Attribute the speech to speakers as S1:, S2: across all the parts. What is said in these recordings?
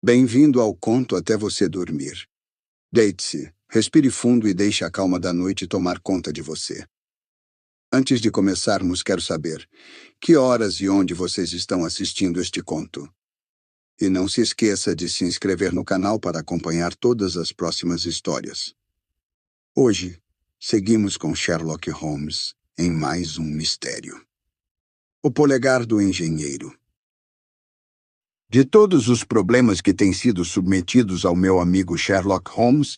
S1: Bem-vindo ao conto até você dormir. Deite-se, respire fundo e deixe a calma da noite tomar conta de você. Antes de começarmos, quero saber que horas e onde vocês estão assistindo este conto. E não se esqueça de se inscrever no canal para acompanhar todas as próximas histórias. Hoje, seguimos com Sherlock Holmes em mais um mistério. O polegar do engenheiro. De todos os problemas que têm sido submetidos ao meu amigo Sherlock Holmes,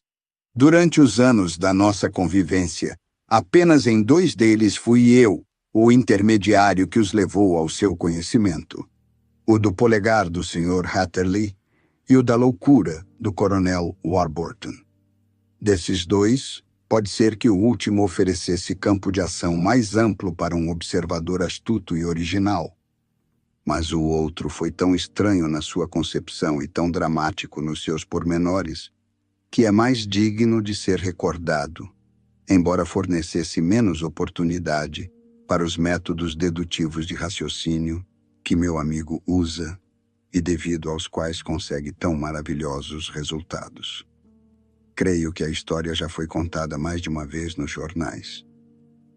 S1: durante os anos da nossa convivência, apenas em 2 deles fui eu, o intermediário que os levou ao seu conhecimento. O do polegar do Sr. Hatterley e o da loucura do Coronel Warburton. Desses 2, pode ser que o último oferecesse campo de ação mais amplo para um observador astuto e original. Mas o outro foi tão estranho na sua concepção e tão dramático nos seus pormenores, que é mais digno de ser recordado, embora fornecesse menos oportunidade para os métodos dedutivos de raciocínio que meu amigo usa e devido aos quais consegue tão maravilhosos resultados. Creio que a história já foi contada mais de uma vez nos jornais,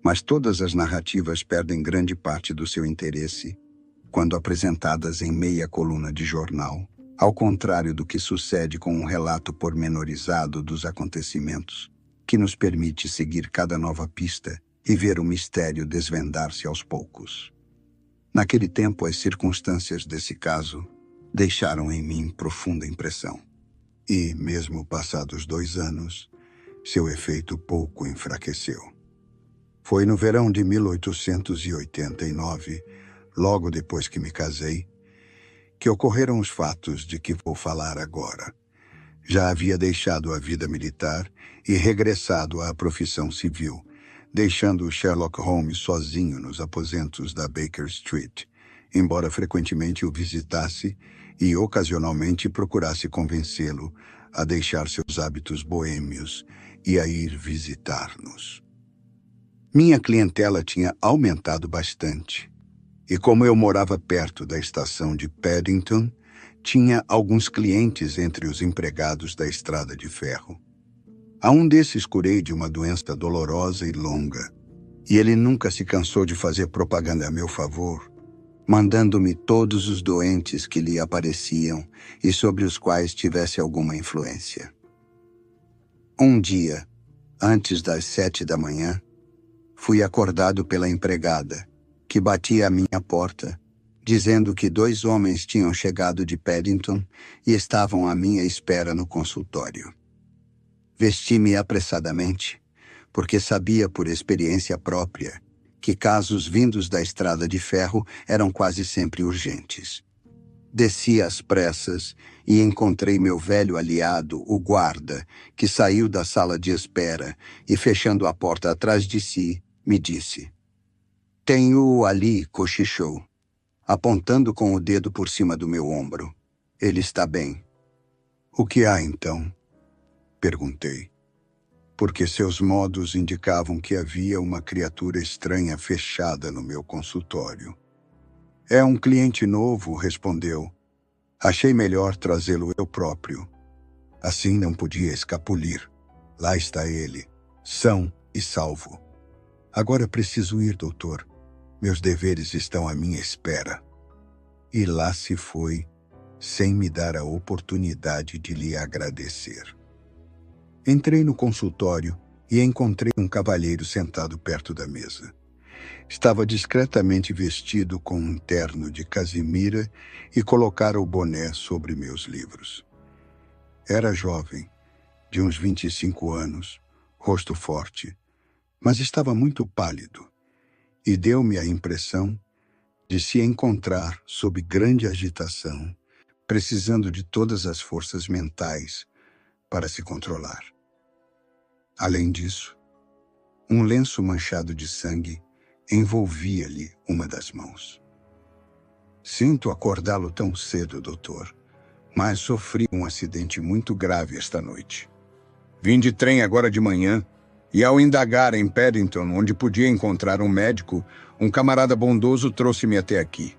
S1: mas todas as narrativas perdem grande parte do seu interesse quando apresentadas em meia coluna de jornal, ao contrário do que sucede com um relato pormenorizado dos acontecimentos, que nos permite seguir cada nova pista e ver o mistério desvendar-se aos poucos. Naquele tempo, as circunstâncias desse caso deixaram em mim profunda impressão. E, mesmo passados 2 anos, seu efeito pouco enfraqueceu. Foi no verão de 1889, logo depois que me casei, que ocorreram os fatos de que vou falar agora. Já havia deixado a vida militar e regressado à profissão civil, deixando Sherlock Holmes sozinho nos aposentos da Baker Street, embora frequentemente o visitasse e ocasionalmente procurasse convencê-lo a deixar seus hábitos boêmios e a ir visitar-nos. Minha clientela tinha aumentado bastante. E como eu morava perto da estação de Paddington, tinha alguns clientes entre os empregados da estrada de ferro. A um desses curei de uma doença dolorosa e longa, e ele nunca se cansou de fazer propaganda a meu favor, mandando-me todos os doentes que lhe apareciam e sobre os quais tivesse alguma influência. Um dia, antes das 7 da manhã, fui acordado pela empregada, que batia à minha porta, dizendo que 2 homens tinham chegado de Paddington e estavam à minha espera no consultório. Vesti-me apressadamente, porque sabia por experiência própria que casos vindos da estrada de ferro eram quase sempre urgentes. Desci às pressas e encontrei meu velho aliado, o guarda, que saiu da sala de espera e, fechando a porta atrás de si, me disse: "Tenho-o ali", cochichou, apontando com o dedo por cima do meu ombro. "Ele está bem." "O que há, então?" perguntei, porque seus modos indicavam que havia uma criatura estranha fechada no meu consultório. "É um cliente novo", respondeu. "Achei melhor trazê-lo eu próprio. Assim não podia escapulir. Lá está ele, são e salvo. Agora preciso ir, doutor. Meus deveres estão à minha espera." E lá se foi, sem me dar a oportunidade de lhe agradecer. Entrei no consultório e encontrei um cavalheiro sentado perto da mesa. Estava discretamente vestido com um terno de casimira e colocara o boné sobre meus livros. Era jovem, de uns 25 anos, rosto forte, mas estava muito pálido, e deu-me a impressão de se encontrar sob grande agitação, precisando de todas as forças mentais para se controlar. Além disso, um lenço manchado de sangue envolvia-lhe uma das mãos. "Sinto acordá-lo tão cedo, doutor, mas sofri um acidente muito grave esta noite. Vim de trem agora de manhã, e ao indagar em Paddington, onde podia encontrar um médico, um camarada bondoso trouxe-me até aqui.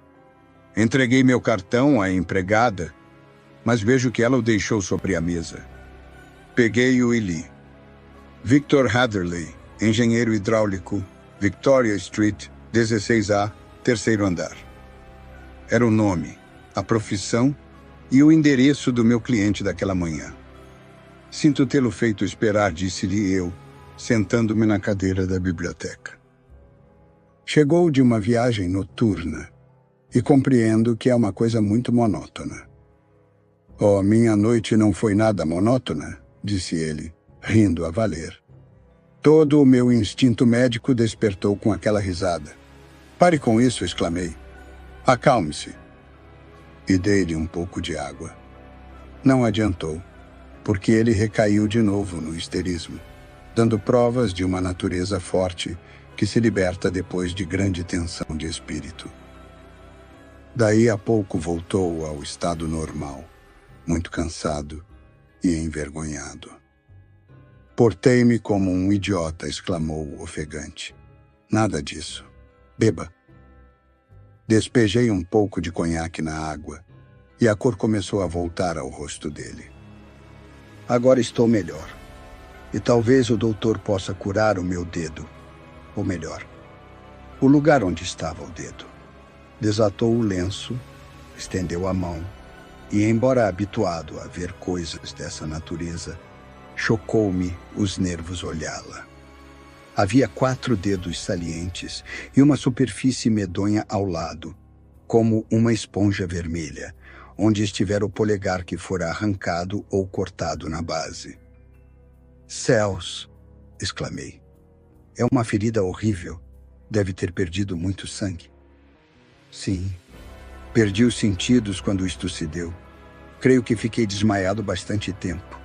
S1: Entreguei meu cartão à empregada mas vejo que ela o deixou sobre a mesa. Peguei-o e li. Victor Hatherley, engenheiro hidráulico, Victoria Street, 16A, terceiro andar. Era o nome, a profissão e o endereço do meu cliente daquela manhã. Sinto tê-lo feito esperar, disse-lhe eu, sentando-me na cadeira da biblioteca. Chegou de uma viagem noturna e compreendo que é uma coisa muito monótona. Oh, minha noite não foi nada monótona, disse ele, rindo a valer. Todo o meu instinto médico despertou com aquela risada. Pare com isso, exclamei. Acalme-se. E dei-lhe um pouco de água. Não adiantou, porque ele recaiu de novo no histerismo, dando provas de uma natureza forte que se liberta depois de grande tensão de espírito. Daí a pouco voltou ao estado normal, muito cansado e envergonhado. Portei-me como um idiota, exclamou ofegante. Nada disso. Beba. Despejei um pouco de conhaque na água e a cor começou a voltar ao rosto dele. Agora estou melhor. E talvez o doutor possa curar o meu dedo. Ou melhor, o lugar onde estava o dedo. Desatou o lenço, estendeu a mão e, embora habituado a ver coisas dessa natureza, chocou-me os nervos olhá-la. Havia 4 dedos salientes e uma superfície medonha ao lado, como uma esponja vermelha, onde estivera o polegar que fora arrancado ou cortado na base. Céus! Exclamei. É uma ferida horrível. Deve ter perdido muito sangue. Sim. Perdi os sentidos quando isto se deu. Creio que fiquei desmaiado bastante tempo.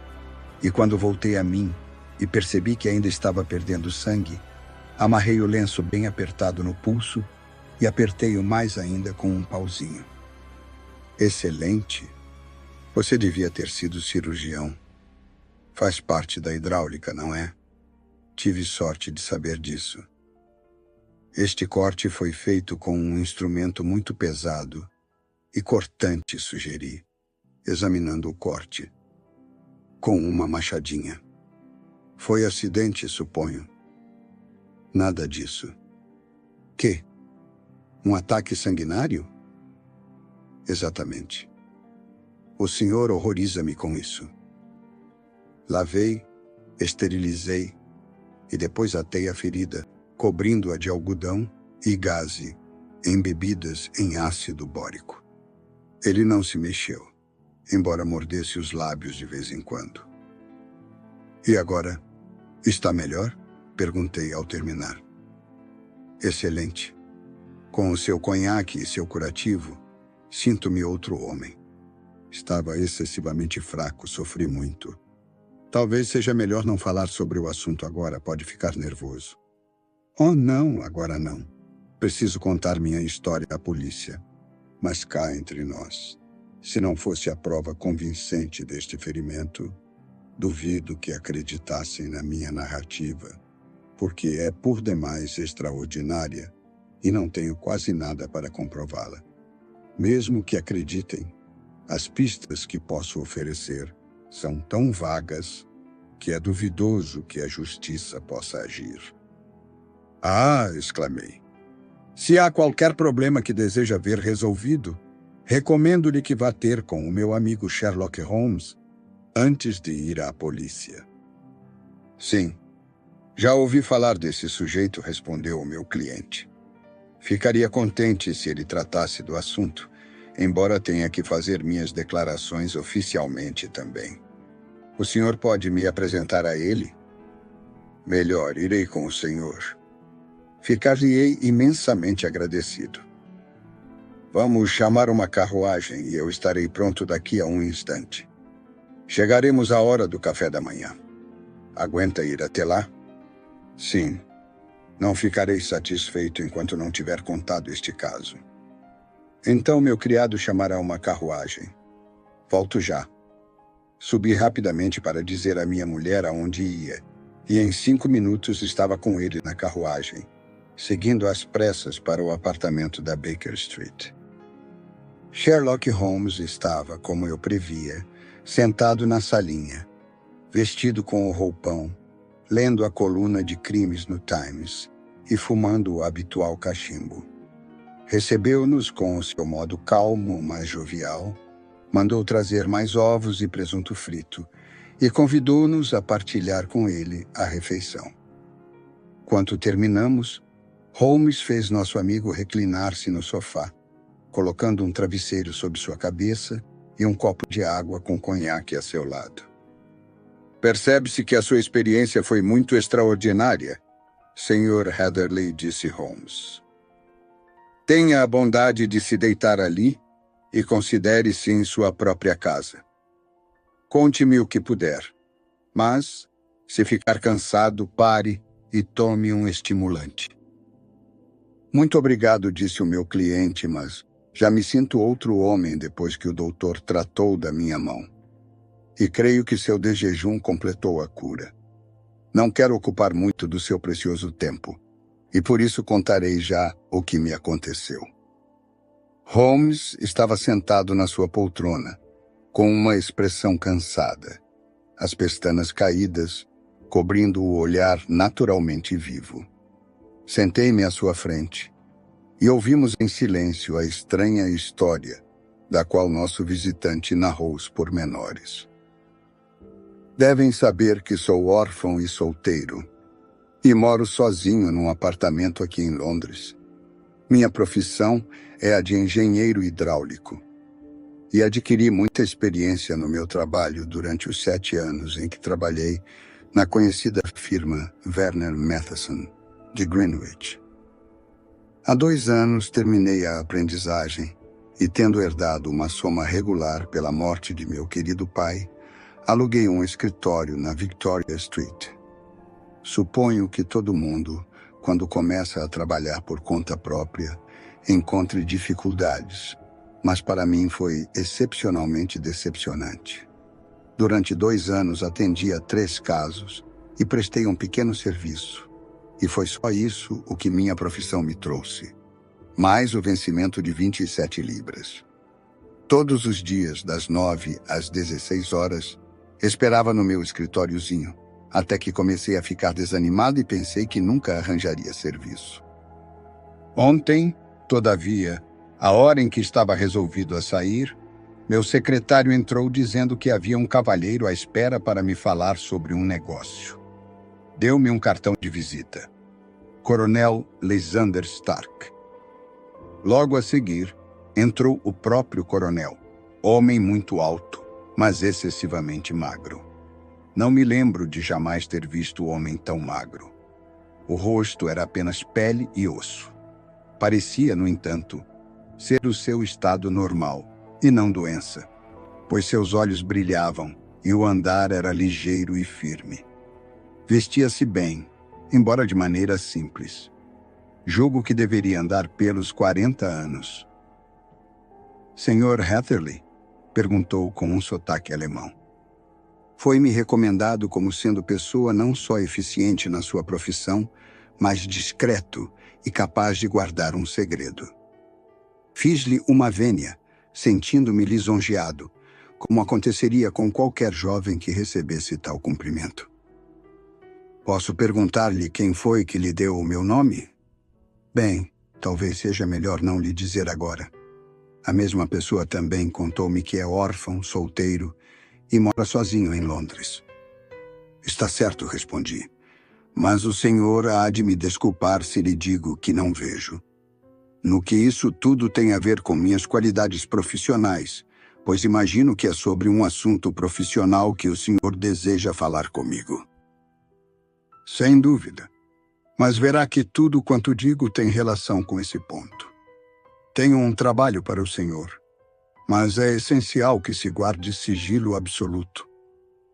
S1: E quando voltei a mim e percebi que ainda estava perdendo sangue, amarrei o lenço bem apertado no pulso e apertei-o mais ainda com um pauzinho. Excelente. Você devia ter sido cirurgião. Faz parte da hidráulica, não é? Tive sorte de saber disso. Este corte foi feito com um instrumento muito pesado e cortante, sugeri, examinando o corte. Com uma machadinha. Foi acidente, suponho. Nada disso. Que? Um ataque sanguinário? Exatamente. O senhor horroriza-me com isso. Lavei, esterilizei e depois atei a ferida, cobrindo-a de algodão e gaze, embebidas em ácido bórico. Ele não se mexeu, embora mordesse os lábios de vez em quando. E agora, está melhor? Perguntei ao terminar. Excelente. Com o seu conhaque e seu curativo, sinto-me outro homem. Estava excessivamente fraco, sofri muito. Talvez seja melhor não falar sobre o assunto agora, pode ficar nervoso. Oh, não, agora não. Preciso contar minha história à polícia. Mas cá entre nós, se não fosse a prova convincente deste ferimento, duvido que acreditassem na minha narrativa, porque é por demais extraordinária e não tenho quase nada para comprová-la. Mesmo que acreditem, as pistas que posso oferecer são tão vagas que é duvidoso que a justiça possa agir. Ah, exclamei. Se há qualquer problema que deseja ver resolvido, recomendo-lhe que vá ter com o meu amigo Sherlock Holmes antes de ir à polícia. Sim, já ouvi falar desse sujeito, respondeu o meu cliente. Ficaria contente se ele tratasse do assunto, embora tenha que fazer minhas declarações oficialmente também. O senhor pode me apresentar a ele? Melhor, irei com o senhor. Ficar-lhe-ei imensamente agradecido. Vamos chamar uma carruagem e eu estarei pronto daqui a um instante. Chegaremos à hora do café da manhã. Aguenta ir até lá? Sim. Não ficarei satisfeito enquanto não tiver contado este caso. Então meu criado chamará uma carruagem. Volto já. Subi rapidamente para dizer à minha mulher aonde ia, e em 5 minutos estava com ele na carruagem, seguindo às pressas para o apartamento da Baker Street. Sherlock Holmes estava, como eu previa, sentado na salinha, vestido com o roupão, lendo a coluna de crimes no Times e fumando o habitual cachimbo. Recebeu-nos com o seu modo calmo, mas jovial, mandou trazer mais ovos e presunto frito e convidou-nos a partilhar com ele a refeição. Quando terminamos, Holmes fez nosso amigo reclinar-se no sofá, colocando um travesseiro sob sua cabeça e um copo de água com conhaque a seu lado. Percebe-se que a sua experiência foi muito extraordinária, Sr. Heatherley, disse Holmes. Tenha a bondade de se deitar ali e considere-se em sua própria casa. Conte-me o que puder, mas, se ficar cansado, pare e tome um estimulante. Muito obrigado, disse o meu cliente, mas já me sinto outro homem depois que o doutor tratou da minha mão. E creio que seu desjejum completou a cura. Não quero ocupar muito do seu precioso tempo, e por isso contarei já o que me aconteceu. Holmes estava sentado na sua poltrona, com uma expressão cansada, as pestanas caídas, cobrindo o olhar naturalmente vivo. Sentei-me à sua frente e ouvimos em silêncio a estranha história da qual nosso visitante narrou os pormenores. Devem saber que sou órfão e solteiro e moro sozinho num apartamento aqui em Londres. Minha profissão é a de engenheiro hidráulico e adquiri muita experiência no meu trabalho durante os 7 anos em que trabalhei na conhecida firma Werner Matheson, de Greenwich. Há 2 anos terminei a aprendizagem e, tendo herdado uma soma regular pela morte de meu querido pai, aluguei um escritório na Victoria Street. Suponho que todo mundo, quando começa a trabalhar por conta própria, encontre dificuldades, mas para mim foi excepcionalmente decepcionante. Durante 2 anos atendi a 3 casos e prestei um pequeno serviço. E foi só isso o que minha profissão me trouxe, mais o vencimento de 27 libras. Todos os dias, das 9 às 16 horas, esperava no meu escritóriozinho, até que comecei a ficar desanimado e pensei que nunca arranjaria serviço. Ontem, todavia, a hora em que estava resolvido a sair, meu secretário entrou dizendo que havia um cavalheiro à espera para me falar sobre um negócio. Deu-me um cartão de visita. Coronel Lysander Stark. Logo a seguir, entrou o próprio coronel, homem muito alto, mas excessivamente magro. Não me lembro de jamais ter visto homem tão magro. O rosto era apenas pele e osso. Parecia, no entanto, ser o seu estado normal, e não doença, pois seus olhos brilhavam e o andar era ligeiro e firme. Vestia-se bem, embora de maneira simples. Julgo que deveria andar pelos 40 anos. Sr. Heatherley? Perguntou com um sotaque alemão. Foi-me recomendado como sendo pessoa não só eficiente na sua profissão, mas discreto e capaz de guardar um segredo. Fiz-lhe uma vênia, sentindo-me lisonjeado, como aconteceria com qualquer jovem que recebesse tal cumprimento. Posso perguntar-lhe quem foi que lhe deu o meu nome? Bem, talvez seja melhor não lhe dizer agora. A mesma pessoa também contou-me que é órfão, solteiro e mora sozinho em Londres. Está certo, respondi. Mas o senhor há de me desculpar se lhe digo que não vejo. No que isso tudo tem a ver com minhas qualidades profissionais, pois imagino que é sobre um assunto profissional que o senhor deseja falar comigo. Sem dúvida. Mas verá que tudo quanto digo tem relação com esse ponto. Tenho um trabalho para o senhor, mas é essencial que se guarde sigilo absoluto.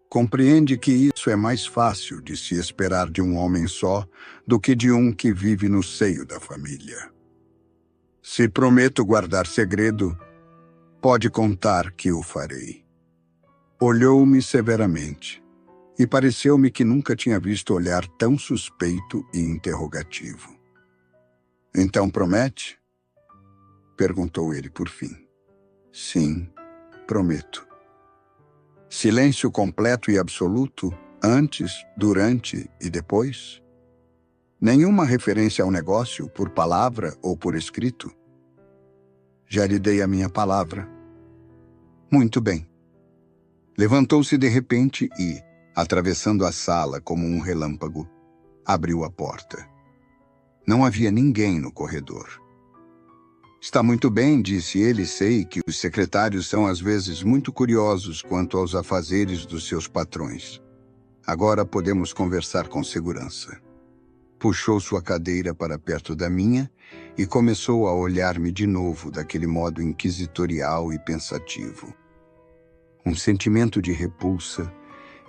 S1: Compreende que isso é mais fácil de se esperar de um homem só do que de um que vive no seio da família. Se prometo guardar segredo, pode contar que o farei. Olhou-me severamente e pareceu-me que nunca tinha visto olhar tão suspeito e interrogativo. Então promete? Perguntou ele por fim. Sim, prometo. Silêncio completo e absoluto, antes, durante e depois? Nenhuma referência ao negócio, por palavra ou por escrito? Já lhe dei a minha palavra. Muito bem. Levantou-se de repente e, atravessando a sala como um relâmpago, abriu a porta. Não havia ninguém no corredor. Está muito bem, disse ele, sei que os secretários são às vezes muito curiosos quanto aos afazeres dos seus patrões. Agora podemos conversar com segurança. Puxou sua cadeira para perto da minha e começou a olhar-me de novo daquele modo inquisitorial e pensativo. Um sentimento de repulsa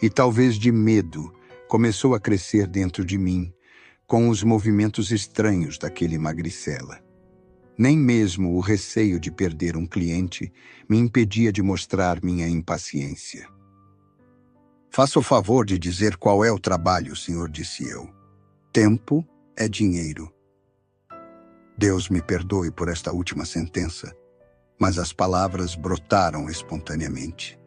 S1: e talvez de medo começou a crescer dentro de mim com os movimentos estranhos daquele magricela. Nem mesmo o receio de perder um cliente me impedia de mostrar minha impaciência. Faça o favor de dizer qual é o trabalho, senhor, disse eu. Tempo é dinheiro. Deus me perdoe por esta última sentença, mas as palavras brotaram espontaneamente.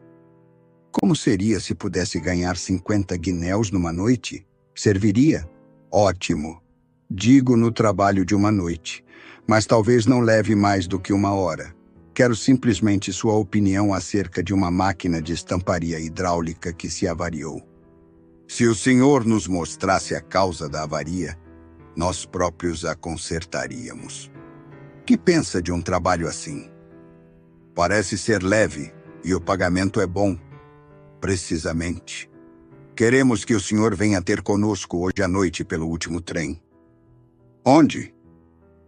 S1: Como seria se pudesse ganhar 50 guinéus numa noite? Serviria? Ótimo. Digo no trabalho de uma noite, mas talvez não leve mais do que 1 hora. Quero simplesmente sua opinião acerca de uma máquina de estamparia hidráulica que se avariou. Se o senhor nos mostrasse a causa da avaria, nós próprios a consertaríamos. Que pensa de um trabalho assim? Parece ser leve e o pagamento é bom. Precisamente. Queremos que o senhor venha ter conosco hoje à noite pelo último trem. Onde?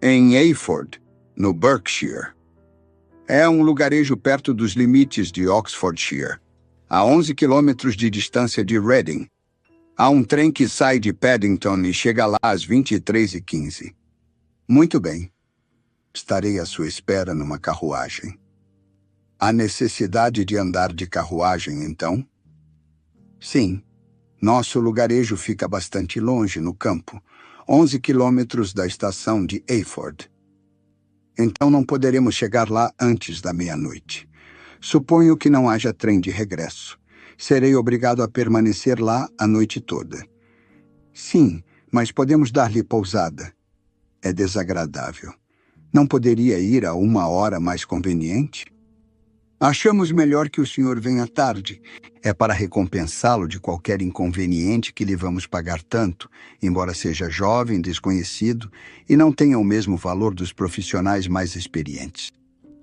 S1: Em Eyford, no Berkshire. É um lugarejo perto dos limites de Oxfordshire, a 11 quilômetros de distância de Reading. Há um trem que sai de Paddington e chega lá às 23h15. Muito bem. Estarei à sua espera numa carruagem. Há necessidade de andar de carruagem, então? Sim. Nosso lugarejo fica bastante longe, no campo, 11 quilômetros da estação de Eyford. Então não poderemos chegar lá antes da meia-noite. Suponho que não haja trem de regresso. Serei obrigado a permanecer lá a noite toda. Sim, mas podemos dar-lhe pousada. É desagradável. Não poderia ir a 1 hora mais conveniente? Achamos melhor que o senhor venha tarde. É para recompensá-lo de qualquer inconveniente que lhe vamos pagar tanto, embora seja jovem, desconhecido e não tenha o mesmo valor dos profissionais mais experientes.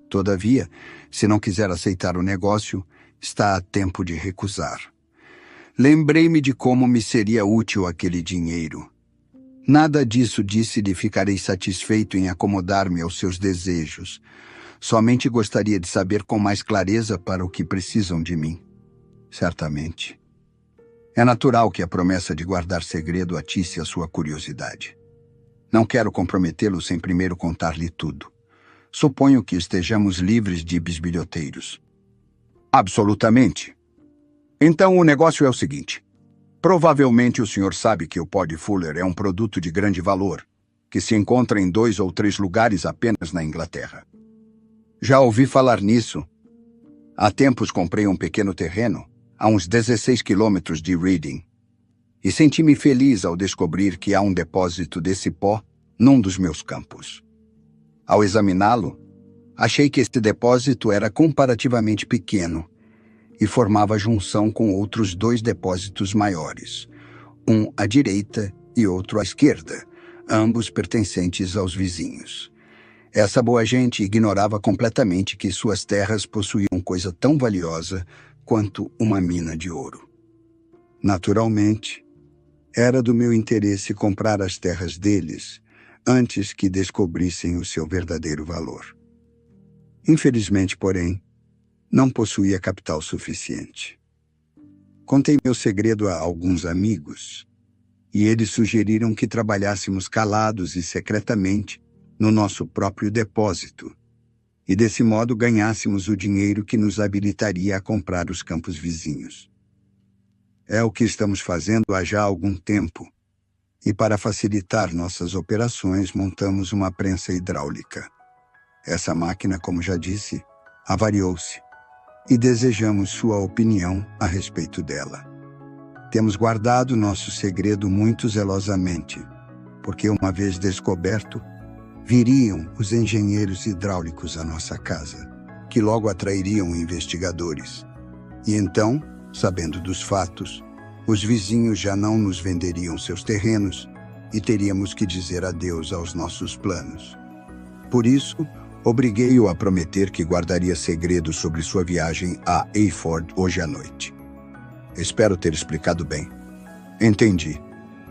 S1: Todavia, se não quiser aceitar o negócio, está a tempo de recusar. Lembrei-me de como me seria útil aquele dinheiro. Nada disso disse-lhe ficarei satisfeito em acomodar-me aos seus desejos. Somente gostaria de saber com mais clareza para o que precisam de mim. Certamente. É natural que a promessa de guardar segredo atice a sua curiosidade. Não quero comprometê-lo sem primeiro contar-lhe tudo. Suponho que estejamos livres de bisbilhoteiros. Absolutamente. Então o negócio é o seguinte. Provavelmente o senhor sabe que o pó de Fuller é um produto de grande valor, que se encontra em 2 ou 3 lugares apenas na Inglaterra. Já ouvi falar nisso. Há tempos comprei um pequeno terreno, a uns 16 quilômetros de Reading, e senti-me feliz ao descobrir que há um depósito desse pó num dos meus campos. Ao examiná-lo, achei que esse depósito era comparativamente pequeno e formava junção com outros 2 depósitos maiores, um à direita e outro à esquerda, ambos pertencentes aos vizinhos. Essa boa gente ignorava completamente que suas terras possuíam coisa tão valiosa quanto uma mina de ouro. Naturalmente, era do meu interesse comprar as terras deles antes que descobrissem o seu verdadeiro valor. Infelizmente, porém, não possuía capital suficiente. Contei meu segredo a alguns amigos e eles sugeriram que trabalhássemos calados e secretamente no nosso próprio depósito, e desse modo ganhássemos o dinheiro que nos habilitaria a comprar os campos vizinhos. É o que estamos fazendo há já algum tempo, e para facilitar nossas operações montamos uma prensa hidráulica. Essa máquina, como já disse, avariou-se e desejamos sua opinião a respeito dela. Temos guardado nosso segredo muito zelosamente, porque uma vez descoberto, viriam os engenheiros hidráulicos à nossa casa, que logo atrairiam investigadores. E então, sabendo dos fatos, os vizinhos já não nos venderiam seus terrenos e teríamos que dizer adeus aos nossos planos. Por isso, obriguei-o a prometer que guardaria segredo sobre sua viagem a Eyford hoje à noite. Espero ter explicado bem. Entendi.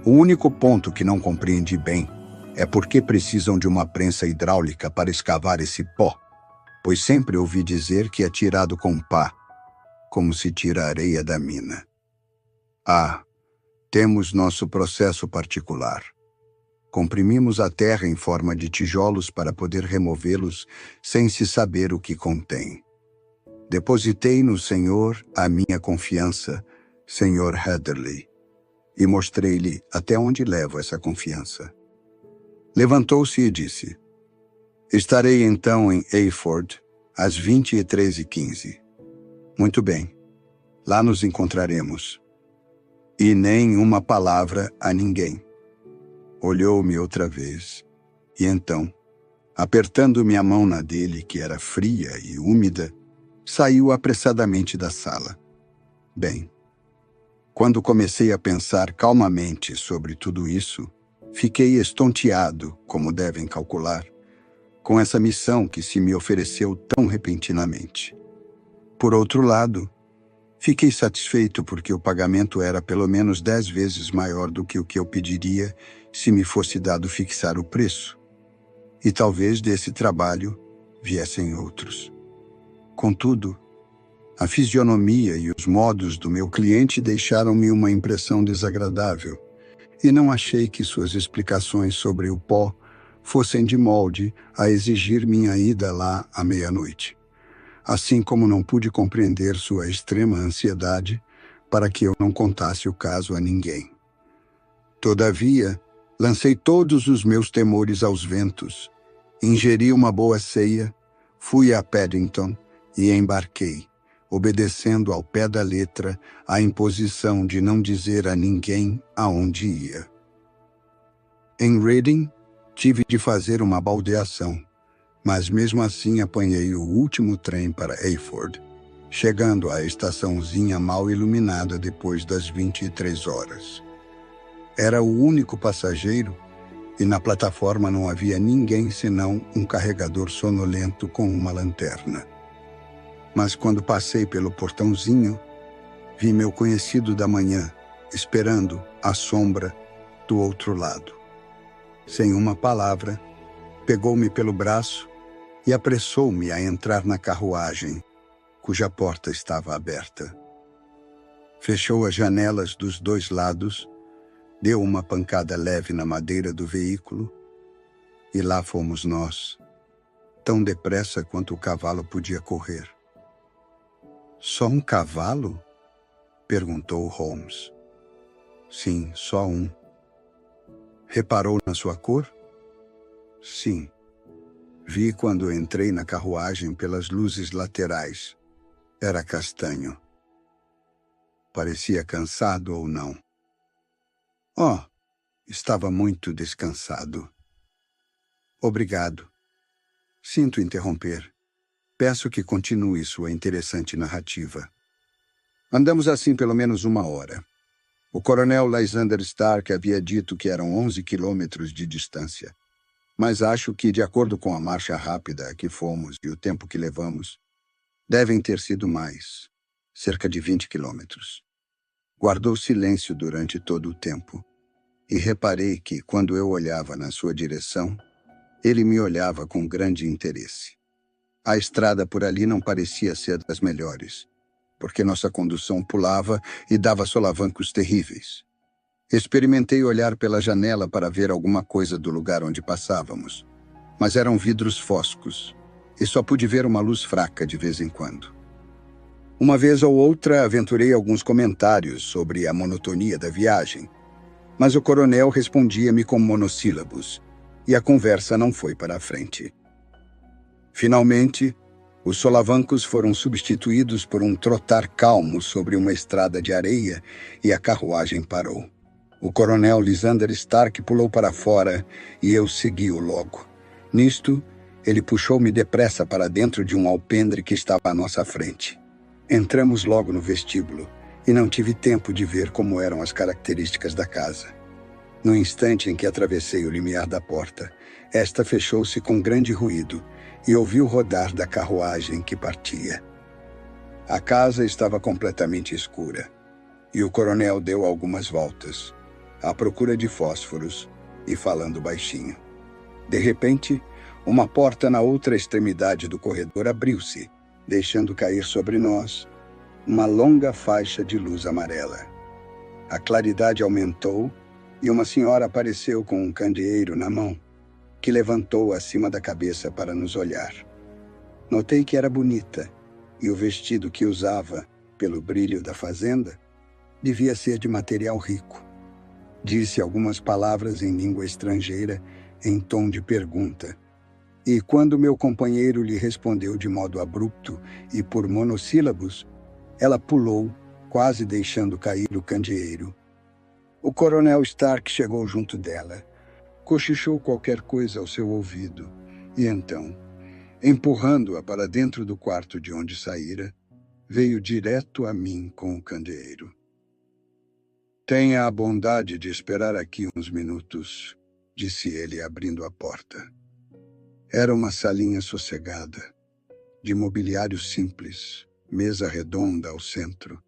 S1: O único ponto que não compreendi bem é por que precisam de uma prensa hidráulica para escavar esse pó, pois sempre ouvi dizer que é tirado com pá, como se tira a areia da mina. Ah, temos nosso processo particular. Comprimimos a terra em forma de tijolos para poder removê-los sem se saber o que contém. Depositei no Senhor a minha confiança, Sr. Heatherly, e mostrei-lhe até onde levo essa confiança. Levantou-se e disse: Estarei então em Eyford às 23h15. Muito bem, lá nos encontraremos. E nem uma palavra a ninguém. Olhou-me outra vez, e então, apertando minha mão na dele, que era fria e úmida, saiu apressadamente da sala. Bem, quando comecei a pensar calmamente sobre tudo isso, fiquei estonteado, como devem calcular, com essa missão que se me ofereceu tão repentinamente. Por outro lado, fiquei satisfeito porque o pagamento era pelo menos 10 vezes maior do que o que eu pediria se me fosse dado fixar o preço. E talvez desse trabalho viessem outros. Contudo, a fisionomia e os modos do meu cliente deixaram-me uma impressão desagradável, e não achei que suas explicações sobre o pó fossem de molde a exigir minha ida lá à meia-noite. Assim como não pude compreender sua extrema ansiedade para que eu não contasse o caso a ninguém. Todavia, lancei todos os meus temores aos ventos, ingeri uma boa ceia, fui a Paddington e embarquei, obedecendo ao pé da letra a imposição de não dizer a ninguém aonde ia. Em Reading, tive de fazer uma baldeação, mas mesmo assim apanhei o último trem para Eyford, chegando à estaçãozinha mal iluminada depois das 23 horas. Era o único passageiro e na plataforma não havia ninguém senão um carregador sonolento com uma lanterna. Mas quando passei pelo portãozinho, vi meu conhecido da manhã, esperando à sombra do outro lado. Sem uma palavra, pegou-me pelo braço e apressou-me a entrar na carruagem, cuja porta estava aberta. Fechou as janelas dos dois lados, deu uma pancada leve na madeira do veículo, e lá fomos nós, tão depressa quanto o cavalo podia correr. Só um cavalo? Perguntou Holmes. Sim, só um. Reparou na sua cor? Sim. Vi quando entrei na carruagem pelas luzes laterais. Era castanho. Parecia cansado ou não? Oh, estava muito descansado. Obrigado. Sinto interromper. Peço que continue sua interessante narrativa. Andamos assim pelo menos 1 hora. O coronel Lysander Stark havia dito que eram 11 quilômetros de distância. Mas acho que, de acordo com a marcha rápida a que fomos e o tempo que levamos, devem ter sido mais, cerca de 20 quilômetros. Guardou silêncio durante todo o tempo, e reparei que, quando eu olhava na sua direção, ele me olhava com grande interesse. A estrada por ali não parecia ser das melhores, porque nossa condução pulava e dava solavancos terríveis. Experimentei olhar pela janela para ver alguma coisa do lugar onde passávamos, mas eram vidros foscos, e só pude ver uma luz fraca de vez em quando. Uma vez ou outra aventurei alguns comentários sobre a monotonia da viagem, mas o coronel respondia-me com monossílabos, e a conversa não foi para a frente. Finalmente, Os solavancos foram substituídos por um trotar calmo sobre uma estrada de areia e a carruagem parou. O coronel Lysander Stark pulou para fora e eu segui-o logo. Nisto, ele puxou-me depressa para dentro de um alpendre que estava à nossa frente. Entramos logo no vestíbulo e não tive tempo de ver como eram as características da casa. No instante em que atravessei o limiar da porta, esta fechou-se com grande ruído e ouvi o rodar da carruagem que partia. A casa estava completamente escura e o coronel deu algumas voltas, à procura de fósforos e falando baixinho. De repente, uma porta na outra extremidade do corredor abriu-se, deixando cair sobre nós uma longa faixa de luz amarela. A claridade aumentou e uma senhora apareceu com um candeeiro na mão, que levantou acima da cabeça para nos olhar. Notei que era bonita e o vestido que usava, pelo brilho da fazenda, devia ser de material rico. Disse algumas palavras em língua estrangeira em tom de pergunta. E quando meu companheiro lhe respondeu de modo abrupto e por monossílabos, ela pulou, quase deixando cair o candeeiro. O coronel Stark chegou junto dela, cochichou qualquer coisa ao seu ouvido e então, empurrando-a para dentro do quarto de onde saíra, veio direto a mim com o candeeiro. Tenha a bondade de esperar aqui uns minutos, disse ele abrindo a porta. Era uma salinha sossegada, de mobiliário simples, mesa redonda ao centro,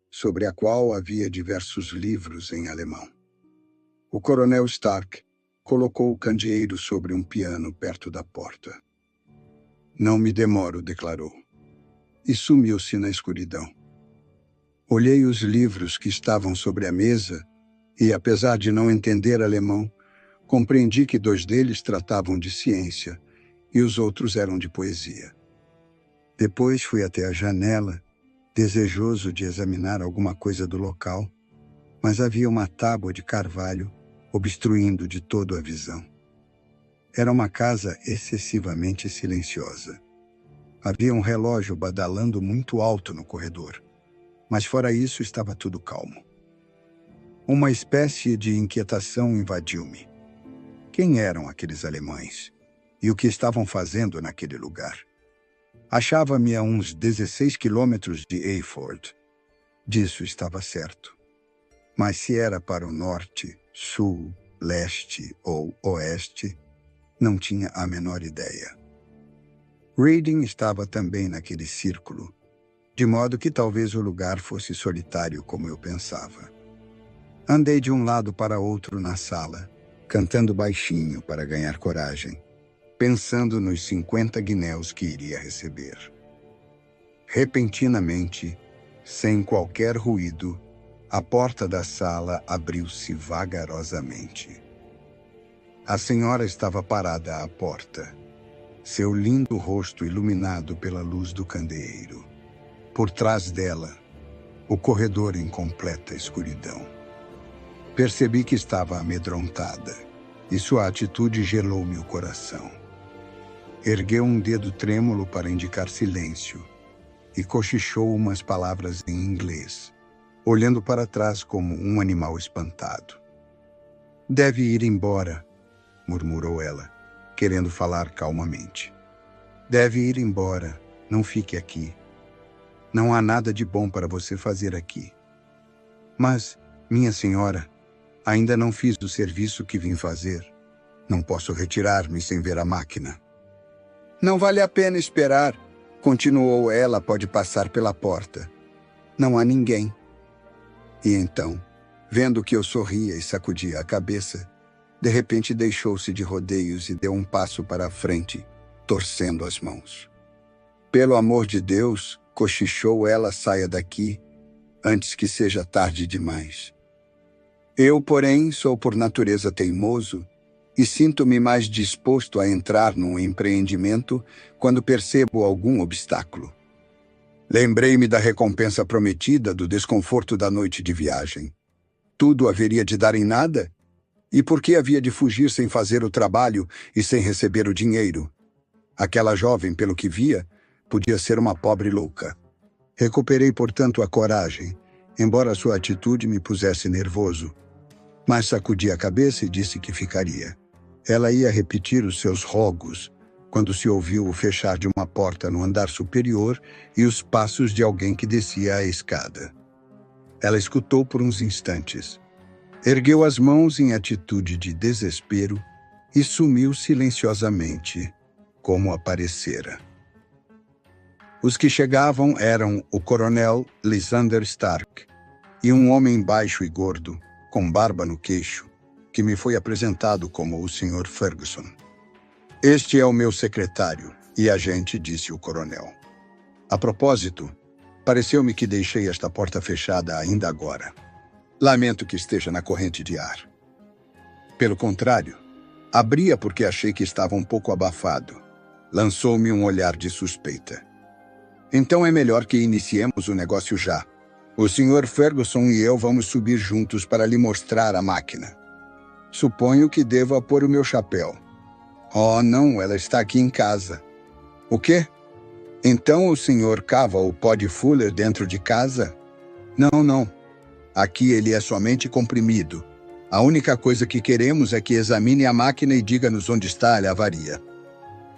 S1: sobre a qual havia diversos livros em alemão. O coronel Stark colocou o candeeiro sobre um piano perto da porta. Não me demoro, declarou, e sumiu-se na escuridão. Olhei os livros que estavam sobre a mesa e, apesar de não entender alemão, compreendi que 2 deles tratavam de ciência e os outros eram de poesia. Depois fui até a janela, desejoso de examinar alguma coisa do local, mas havia uma tábua de carvalho obstruindo de todo a visão. Era uma casa excessivamente silenciosa. Havia um relógio badalando muito alto no corredor, mas fora isso estava tudo calmo. Uma espécie de inquietação invadiu-me. Quem eram aqueles alemães? E o que estavam fazendo naquele lugar? Achava-me a uns 16 quilômetros de Eyford. Disso estava certo. Mas se era para o norte, sul, leste ou oeste, não tinha a menor ideia. Reading estava também naquele círculo, de modo que talvez o lugar fosse solitário como eu pensava. Andei de um lado para outro na sala, cantando baixinho para ganhar coragem, pensando nos 50 guinéus que iria receber. Repentinamente, sem qualquer ruído, a porta da sala abriu-se vagarosamente. A senhora estava parada à porta, seu lindo rosto iluminado pela luz do candeeiro. Por trás dela, o corredor em completa escuridão. Percebi que estava amedrontada, e sua atitude gelou-me o coração. Ergueu um dedo trêmulo para indicar silêncio e cochichou umas palavras em inglês, olhando para trás como um animal espantado. Deve ir embora, murmurou ela, querendo falar calmamente. Deve ir embora, não fique aqui. Não há nada de bom para você fazer aqui. Mas, minha senhora, ainda não fiz o serviço que vim fazer. Não posso retirar-me sem ver a máquina. Não vale a pena esperar, continuou ela, pode passar pela porta. Não há ninguém. E então, vendo que eu sorria e sacudia a cabeça, de repente deixou-se de rodeios e deu um passo para a frente, torcendo as mãos. Pelo amor de Deus, cochichou ela, saia daqui, antes que seja tarde demais. Eu, porém, sou por natureza teimoso e sinto-me mais disposto a entrar num empreendimento quando percebo algum obstáculo. Lembrei-me da recompensa prometida, do desconforto da noite de viagem. Tudo haveria de dar em nada? E por que havia de fugir sem fazer o trabalho e sem receber o dinheiro? Aquela jovem, pelo que via, Podia ser uma pobre louca. Recuperei, portanto, a coragem, embora sua atitude me pusesse nervoso. Mas sacudi a cabeça e disse que ficaria. Ela ia repetir os seus rogos, quando se ouviu o fechar de uma porta no andar superior e os passos de alguém que descia a escada. Ela escutou por uns instantes. Ergueu as mãos em atitude de desespero e sumiu silenciosamente, como aparecera. Os que chegavam eram o coronel Lysander Stark e um homem baixo e gordo, com barba no queixo, que me foi apresentado como o Sr. Ferguson. Este é o meu secretário e agente, disse o coronel. A propósito, pareceu-me que deixei esta porta fechada ainda agora. Lamento que esteja na corrente de ar. Pelo contrário, abri-a porque achei que estava um pouco abafado. Lançou-me um olhar de suspeita. Então é melhor que iniciemos o negócio já. O Sr. Ferguson e eu vamos subir juntos para lhe mostrar a máquina. Suponho que deva pôr o meu chapéu. Oh, não, ela está aqui em casa. O quê? Então o senhor cava o pó de Fuller dentro de casa? Não. Aqui ele é somente comprimido. A única coisa que queremos é que examine a máquina e diga-nos onde está a avaria.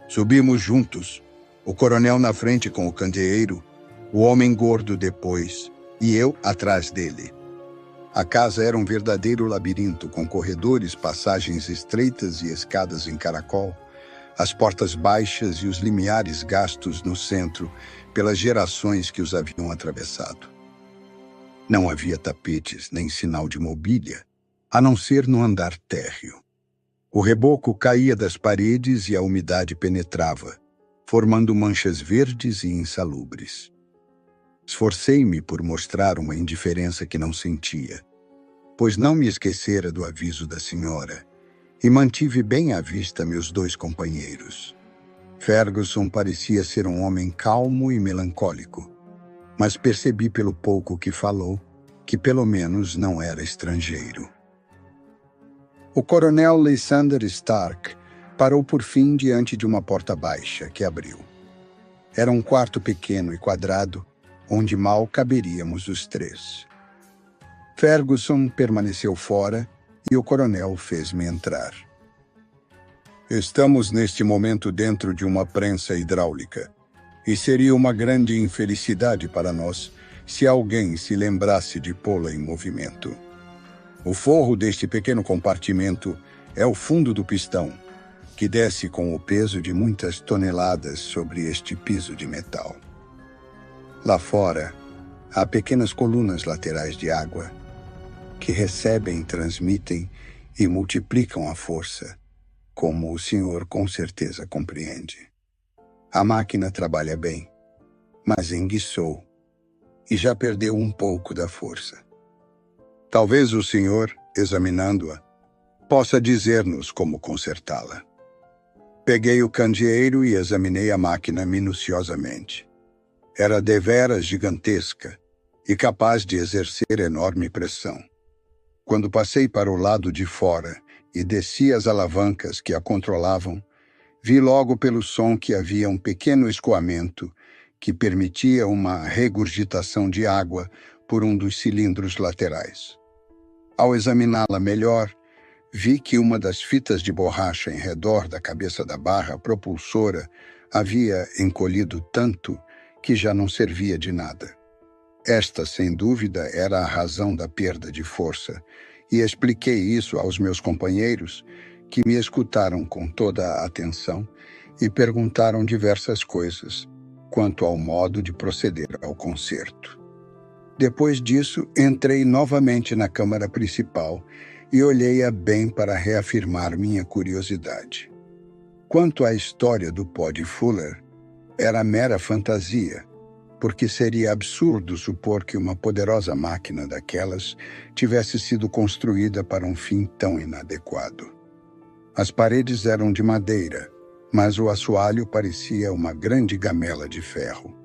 S1: Subimos juntos. O coronel na frente com o candeeiro, o homem gordo depois, e eu atrás dele. A casa era um verdadeiro labirinto, com corredores, passagens estreitas e escadas em caracol, as portas baixas e os limiares gastos no centro pelas gerações que os haviam atravessado. Não havia tapetes nem sinal de mobília, a não ser no andar térreo. O reboco caía das paredes e a umidade penetrava, formando manchas verdes e insalubres. Esforcei-me por mostrar uma indiferença que não sentia, pois não me esquecera do aviso da senhora, e mantive bem à vista meus dois companheiros. Ferguson parecia ser um homem calmo e melancólico, mas percebi pelo pouco que falou que pelo menos não era estrangeiro. O coronel Lysander Stark parou por fim diante de uma porta baixa que abriu. Era um quarto pequeno e quadrado, onde mal caberíamos os três. Ferguson permaneceu fora e o coronel fez-me entrar. Estamos neste momento dentro de uma prensa hidráulica, e seria uma grande infelicidade para nós se alguém se lembrasse de pô-la em movimento. O forro deste pequeno compartimento é o fundo do pistão, que desce com o peso de muitas toneladas sobre este piso de metal. Lá fora, há pequenas colunas laterais de água que recebem, transmitem e multiplicam a força, como o senhor com certeza compreende. A máquina trabalha bem, mas enguiçou e já perdeu um pouco da força. Talvez o senhor, examinando-a, possa dizer-nos como consertá-la. Peguei o candeeiro e examinei a máquina minuciosamente. Era deveras gigantesca e capaz de exercer enorme pressão. Quando passei para o lado de fora e desci as alavancas que a controlavam, vi logo pelo som que havia um pequeno escoamento que permitia uma regurgitação de água por um dos cilindros laterais. Ao examiná-la melhor, vi que uma das fitas de borracha em redor da cabeça da barra propulsora havia encolhido tanto que já não servia de nada. Esta, sem dúvida, era a razão da perda de força, e expliquei isso aos meus companheiros, que me escutaram com toda a atenção e perguntaram diversas coisas quanto ao modo de proceder ao concerto. Depois disso, entrei novamente na câmara principal e olhei-a bem para reafirmar minha curiosidade. Quanto à história do pó de Fuller, era mera fantasia, porque seria absurdo supor que uma poderosa máquina daquelas tivesse sido construída para um fim tão inadequado. As paredes eram de madeira, mas o assoalho parecia uma grande gamela de ferro.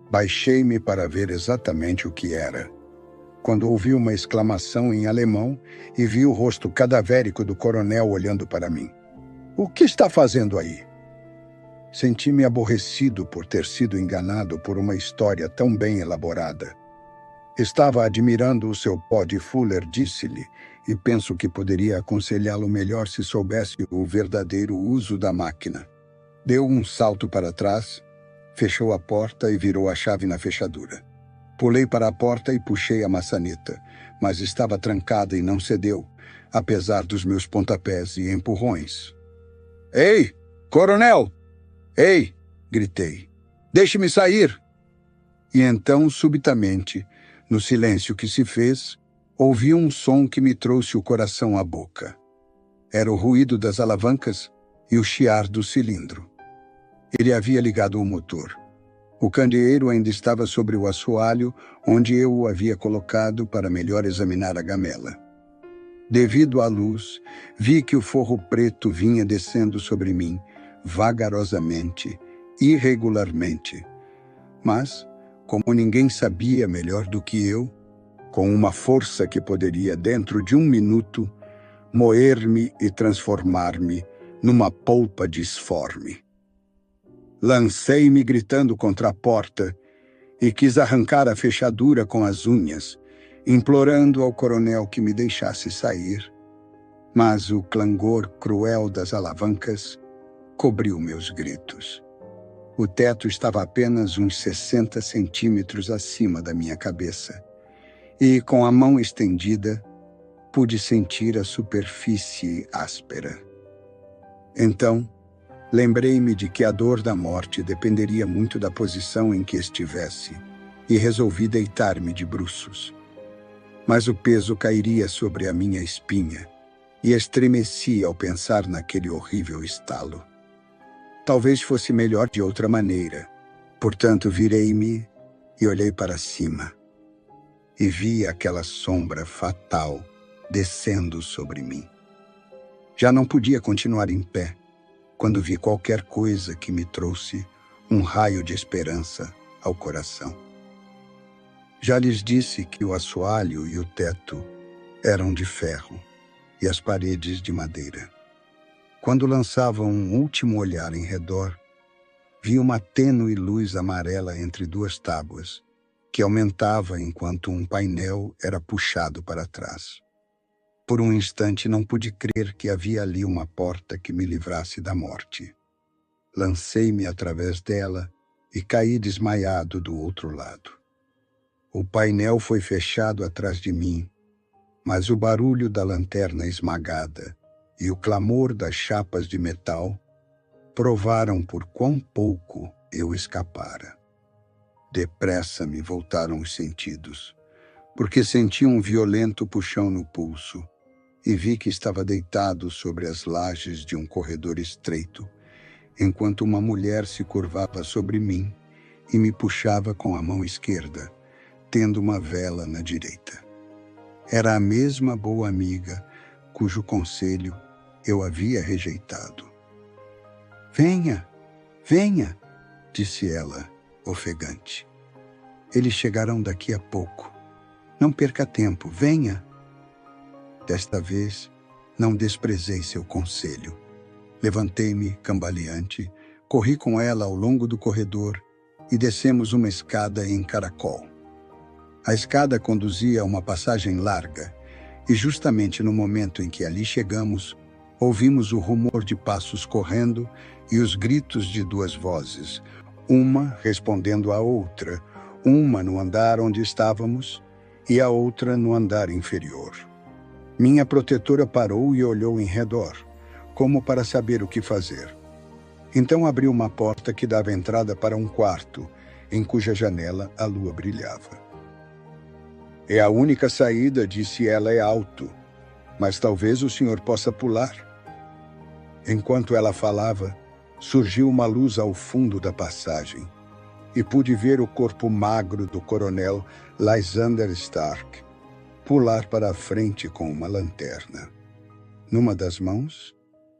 S1: Baixei-me para ver exatamente o que era, quando ouvi uma exclamação em alemão e vi o rosto cadavérico do coronel olhando para mim. "O que está fazendo aí?" Senti-me aborrecido por ter sido enganado por uma história tão bem elaborada. Estava admirando o seu pó de Fuller, disse-lhe, e penso que poderia aconselhá-lo melhor se soubesse o verdadeiro uso da máquina. Deu um salto para trás, fechou a porta e virou a chave na fechadura. Pulei para a porta e puxei a maçaneta, mas estava trancada e não cedeu, apesar dos meus pontapés e empurrões. Ei, coronel! Ei! Gritei. Deixe-me sair! E então, subitamente, no silêncio que se fez, ouvi um som que me trouxe o coração à boca. Era o ruído das alavancas e o chiar do cilindro. Ele havia ligado o motor. O candeeiro ainda estava sobre o assoalho, onde eu o havia colocado para melhor examinar a gamela. Devido à luz, vi que o forro preto vinha descendo sobre mim, vagarosamente, irregularmente. Mas, como ninguém sabia melhor do que eu, com uma força que poderia, dentro de um minuto, moer-me e transformar-me numa polpa disforme. Lancei-me gritando contra a porta e quis arrancar a fechadura com as unhas, implorando ao coronel que me deixasse sair. Mas o clangor cruel das alavancas cobriu meus gritos. O teto estava apenas uns 60 centímetros acima da minha cabeça, e com a mão estendida, pude sentir a superfície áspera. Então, lembrei-me de que a dor da morte dependeria muito da posição em que estivesse, e resolvi deitar-me de bruços. Mas o peso cairia sobre a minha espinha, e estremeci ao pensar naquele horrível estalo. Talvez fosse melhor de outra maneira. Portanto, virei-me e olhei para cima. E vi aquela sombra fatal descendo sobre mim. Já não podia continuar em pé, quando vi qualquer coisa que me trouxe um raio de esperança ao coração. Já lhes disse que o assoalho e o teto eram de ferro e as paredes de madeira. Quando lançava um último olhar em redor, vi uma tênue luz amarela entre duas tábuas, que aumentava enquanto um painel era puxado para trás. Por um instante não pude crer que havia ali uma porta que me livrasse da morte. Lancei-me através dela e caí desmaiado do outro lado. O painel foi fechado atrás de mim, mas o barulho da lanterna esmagada e o clamor das chapas de metal provaram por quão pouco eu escapara. Depressa me voltaram os sentidos, porque senti um violento puxão no pulso e vi que estava deitado sobre as lajes de um corredor estreito, enquanto uma mulher se curvava sobre mim e me puxava com a mão esquerda, tendo uma vela na direita. Era a mesma boa amiga cujo conselho eu havia rejeitado. Venha, venha, disse ela, ofegante. Eles chegarão daqui a pouco. Não perca tempo, venha. Desta vez, não desprezei seu conselho. Levantei-me, cambaleante, corri com ela ao longo do corredor e descemos uma escada em caracol. A escada conduzia a uma passagem larga, e justamente no momento em que ali chegamos, ouvimos o rumor de passos correndo e os gritos de duas vozes, uma respondendo à outra, uma no andar onde estávamos e a outra no andar inferior. Minha protetora parou e olhou em redor, como para saber o que fazer. Então abriu uma porta que dava entrada para um quarto, em cuja janela a lua brilhava. É a única saída, disse ela, é alto, mas talvez o senhor possa pular. Enquanto ela falava, surgiu uma luz ao fundo da passagem e pude ver o corpo magro do coronel Lysander Stark pular para a frente com uma lanterna, numa das mãos,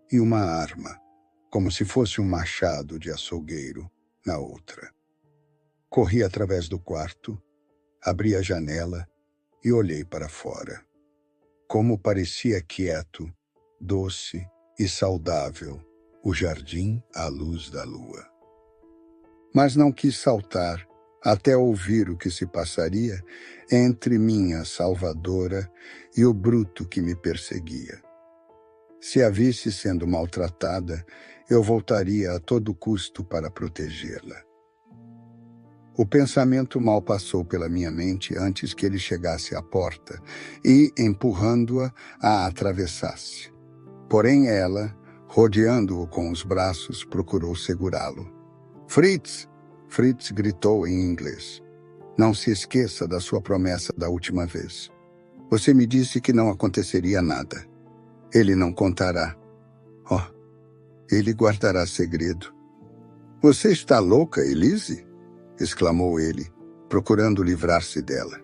S1: e uma arma, como se fosse um machado de açougueiro, na outra. Corri através do quarto, abri a janela e olhei para fora. Como parecia quieto, doce e saudável o jardim à luz da lua. Mas não quis saltar até ouvir o que se passaria entre minha salvadora e o bruto que me perseguia. Se a visse sendo maltratada, eu voltaria a todo custo para protegê-la. O pensamento mal passou pela minha mente antes que ele chegasse à porta e, empurrando-a, a atravessasse. Porém ela, rodeando-o com os braços, procurou segurá-lo. "Fritz!" Fritz gritou em inglês. "Não se esqueça da sua promessa da última vez. Você me disse que não aconteceria nada. Ele não contará. Oh, ele guardará segredo." "Você está louca, Elise?" exclamou ele, procurando livrar-se dela.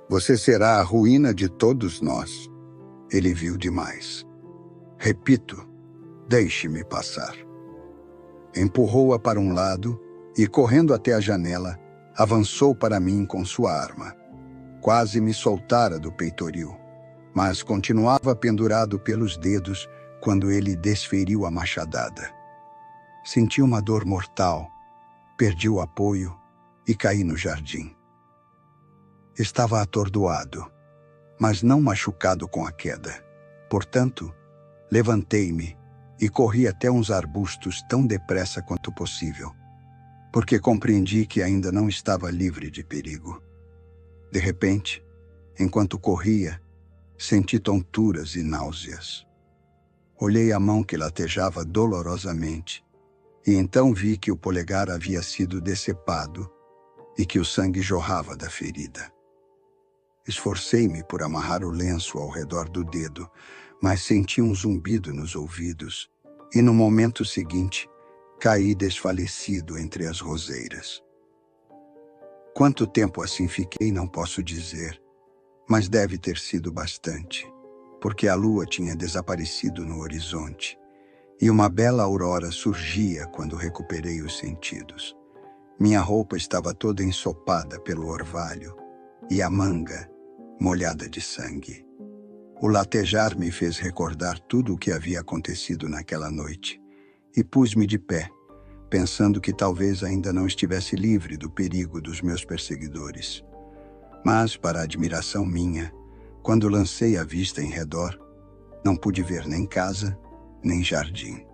S1: "Você será a ruína de todos nós." Ele viu demais. "Repito, deixe-me passar." Empurrou-a para um lado e, correndo até a janela, avançou para mim com sua arma. Quase me soltara do peitoril, mas continuava pendurado pelos dedos quando ele desferiu a machadada. Senti uma dor mortal, perdi o apoio e caí no jardim. Estava atordoado, mas não machucado com a queda. Portanto, levantei-me e corri até uns arbustos tão depressa quanto possível, porque compreendi que ainda não estava livre de perigo. De repente, enquanto corria, senti tonturas e náuseas. Olhei a mão que latejava dolorosamente e então vi que o polegar havia sido decepado e que o sangue jorrava da ferida. Esforcei-me por amarrar o lenço ao redor do dedo, mas senti um zumbido nos ouvidos e, no momento seguinte, caí desfalecido entre as roseiras. Quanto tempo assim fiquei não posso dizer, mas deve ter sido bastante, porque a lua tinha desaparecido no horizonte e uma bela aurora surgia quando recuperei os sentidos. Minha roupa estava toda ensopada pelo orvalho e a manga molhada de sangue. O latejar me fez recordar tudo o que havia acontecido naquela noite e pus-me de pé, pensando que talvez ainda não estivesse livre do perigo dos meus perseguidores. Mas, para admiração minha, quando lancei a vista em redor, não pude ver nem casa, nem jardim.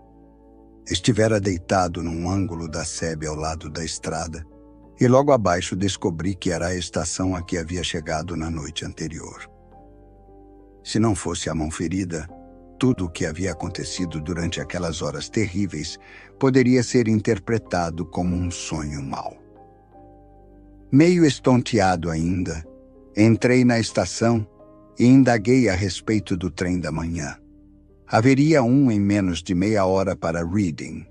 S1: Estivera deitado num ângulo da sebe ao lado da estrada, e logo abaixo descobri que era a estação a que havia chegado na noite anterior. Se não fosse a mão ferida, tudo o que havia acontecido durante aquelas horas terríveis poderia ser interpretado como um sonho mau. Meio estonteado ainda, entrei na estação e indaguei a respeito do trem da manhã. Haveria um em menos de meia hora para Reading.